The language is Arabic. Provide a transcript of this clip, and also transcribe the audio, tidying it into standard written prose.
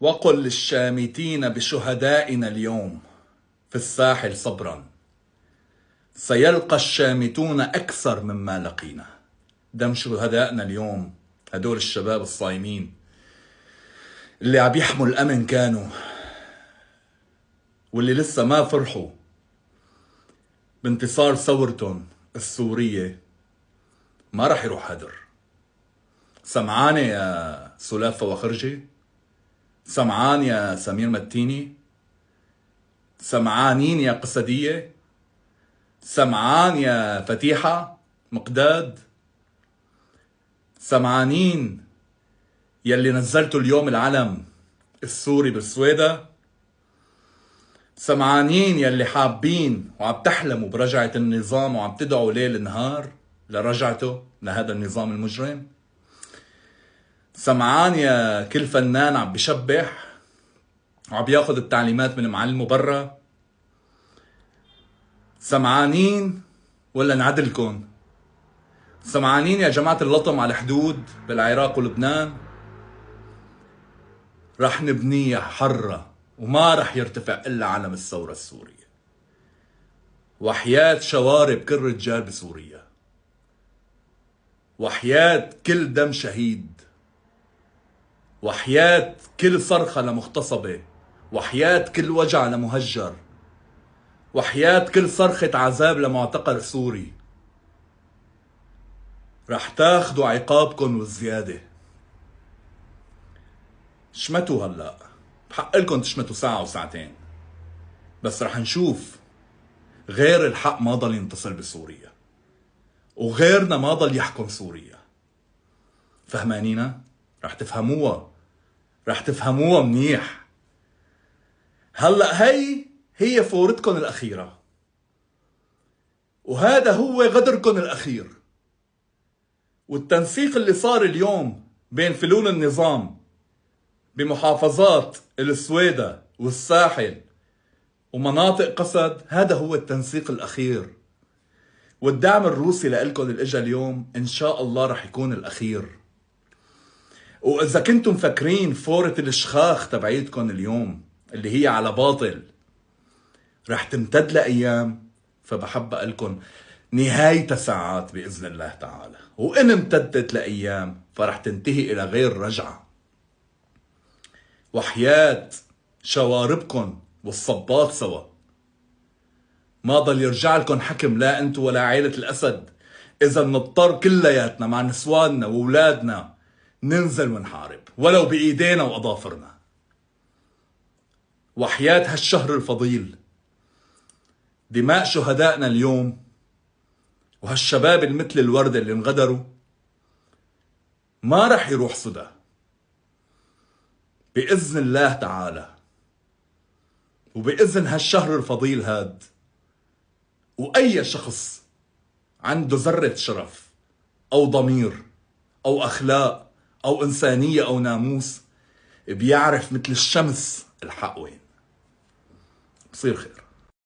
وقل للشامتين بشهدائنا اليوم في الساحل صبرا، سيلقى الشامتون أكثر مما لقينا. دم شهدائنا اليوم، هدول الشباب الصايمين اللي عم يحموا الأمن كانوا، واللي لسه ما فرحوا بانتصار ثورتهم السورية، ما رح يروح هدر. سمعانة يا سلافة وخرجي؟ سمعان يا سمير متيني؟ سمعانين يا قسدية؟ سمعان يا فتيحة مقداد؟ سمعانين يلي نزلتوا اليوم العلم السوري بالسويدة؟ سمعانين يلي حابين وعم تحلموا برجعة النظام وعم تدعوا ليل نهار لرجعته لهذا النظام المجرم؟ سمعان يا كل فنان عم بشبح وعم بياخد التعليمات من معلمه برا؟ سمعانين ولا نعدلكن؟ سمعانين يا جماعة اللطم على الحدود بالعراق ولبنان؟ رح نبنيها حرة وما رح يرتفع إلا علم الثورة السورية، وحياة شوارب كل رجال بسوريا، وحياة كل دم شهيد، وحياة كل صرخة لمغتصبة، وحياة كل وجع لمهجر، وحياة كل صرخة عذاب لمعتقل سوري. رح تاخدوا عقابكن والزيادة. شمتوا هلأ، بحق لكم تشمتوا ساعة وساعتين، بس رح نشوف غير الحق ما ضل ينتصر بسوريا، وغيرنا ما ضل يحكم سوريا. فهمانينا؟ رح تفهموها، رح تفهموها منيح. هلأ هي فورتكن الأخيرة، وهذا هو غدركن الأخير. والتنسيق اللي صار اليوم بين فلول النظام بمحافظات السويدة والساحل ومناطق قسد، هذا هو التنسيق الأخير. والدعم الروسي لإلكن اللي اجا اليوم إن شاء الله رح يكون الأخير. وإذا كنتم فاكرين فورة الشخاخ تبعيتكن اليوم اللي هي على باطل رح تمتد لأيام، فبحب أقلكن نهاية ساعات بإذن الله تعالى، وإن امتدت لأيام فرح تنتهي إلى غير رجعة. وحياة شواربكن والصباط سوا ما ضل يرجع لكم حكم، لا انتو ولا عائلة الأسد. إذا نضطر كلياتنا مع نسواننا وولادنا ننزل ونحارب ولو بإيدينا وأظافرنا. وحياة هالشهر الفضيل، دماء شهدائنا اليوم وهالشباب المثل الوردة اللي انغدروا ما رح يروح سدى بإذن الله تعالى. وبإذن هالشهر الفضيل هاد، وأي شخص عنده ذرة شرف أو ضمير أو أخلاق أو إنسانية أو ناموس بيعرف مثل الشمس الحق وين. بصير خير.